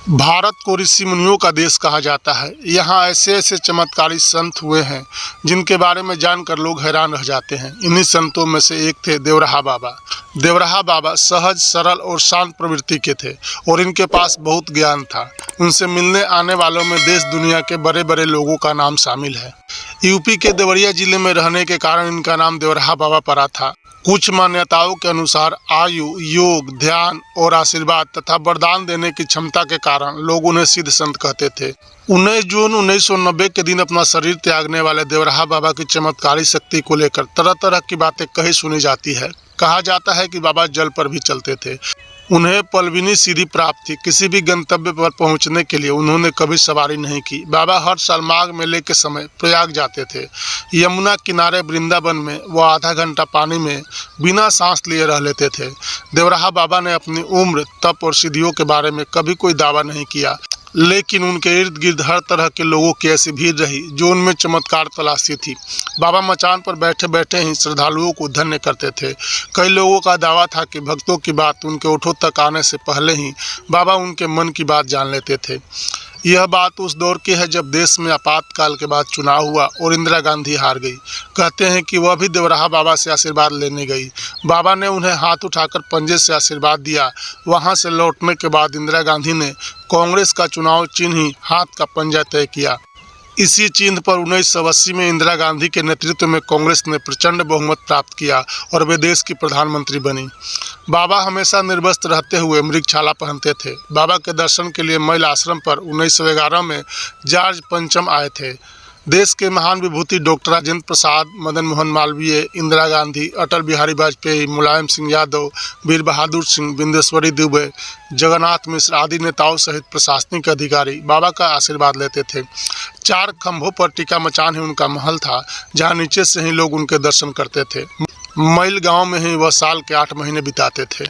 भारत को ऋषि मुनियों का देश कहा जाता है। यहाँ ऐसे ऐसे चमत्कारी संत हुए हैं जिनके बारे में जानकर लोग हैरान रह जाते हैं। इन्हीं संतों में से एक थे देवराहा बाबा। देवराहा बाबा सहज, सरल और शांत प्रवृत्ति के थे और इनके पास बहुत ज्ञान था। उनसे मिलने आने वालों में देश दुनिया के बड़े बड़े लोगों का नाम शामिल है। यूपी के देवरिया जिले में रहने के कारण इनका नाम देवराहा बाबा पड़ा था। कुछ मान्यताओं के अनुसार आयु, योग, ध्यान और आशीर्वाद तथा वरदान देने की क्षमता के कारण लोग उन्हें सिद्ध संत कहते थे। 19 जून 1990 के दिन अपना शरीर त्यागने वाले देवराहा बाबा की चमत्कारी शक्ति को लेकर तरह तरह की बातें कही सुनी जाती है। कहा जाता है कि बाबा जल पर भी चलते थे। उन्हें पलविनी सीढ़ी प्राप्त थी। किसी भी गंतव्य पर पहुंचने के लिए उन्होंने कभी सवारी नहीं की। बाबा हर साल माघ मेले के समय प्रयाग जाते थे। यमुना किनारे वृंदावन में वो आधा घंटा पानी में बिना सांस लिए रह लेते थे। देवराहा बाबा ने अपनी उम्र, तप और सिद्धियों के बारे में कभी कोई दावा नहीं किया, लेकिन उनके इर्द गिर्द हर तरह के लोगों की ऐसी भीड़ रही जो उनमें चमत्कार तलाशती थी। बाबा मचान पर बैठे बैठे ही श्रद्धालुओं को धन्य करते थे। कई लोगों का दावा था कि भक्तों की बात उनके ओठों तक आने से पहले ही बाबा उनके मन की बात जान लेते थे। यह बात उस दौर की है जब देश में आपातकाल के बाद चुनाव हुआ और इंदिरा गांधी हार गई। कहते हैं कि वह भी देवराहा बाबा से आशीर्वाद लेने गई। बाबा ने उन्हें हाथ उठाकर पंजे से आशीर्वाद दिया। वहां से लौटने के बाद इंदिरा गांधी ने कांग्रेस का चुनाव चिन्ह ही हाथ का पंजा तय किया। इसी चिन्ह पर 1980 में इंदिरा गांधी के नेतृत्व में कांग्रेस ने प्रचंड बहुमत प्राप्त किया और वे देश की प्रधानमंत्री बनी। बाबा हमेशा निर्वस्त्र रहते हुए मृगछाला पहनते थे। बाबा के दर्शन के लिए मैल आश्रम पर 1911 में जॉर्ज पंचम आए थे। देश के महान विभूति डॉक्टर राजेंद्र प्रसाद, मदन मोहन मालवीय, इंदिरा गांधी, अटल बिहारी वाजपेयी, मुलायम सिंह यादव, वीर बहादुर सिंह, बिंदेश्वरी दुबे, जगन्नाथ मिश्र आदि नेताओं सहित प्रशासनिक अधिकारी बाबा का आशीर्वाद लेते थे। 4 खंभों पर टीका मचान ही उनका महल था, जहां नीचे से ही लोग उनके दर्शन करते थे। मैल गांव में ही वह साल के 8 महीने बिताते थे।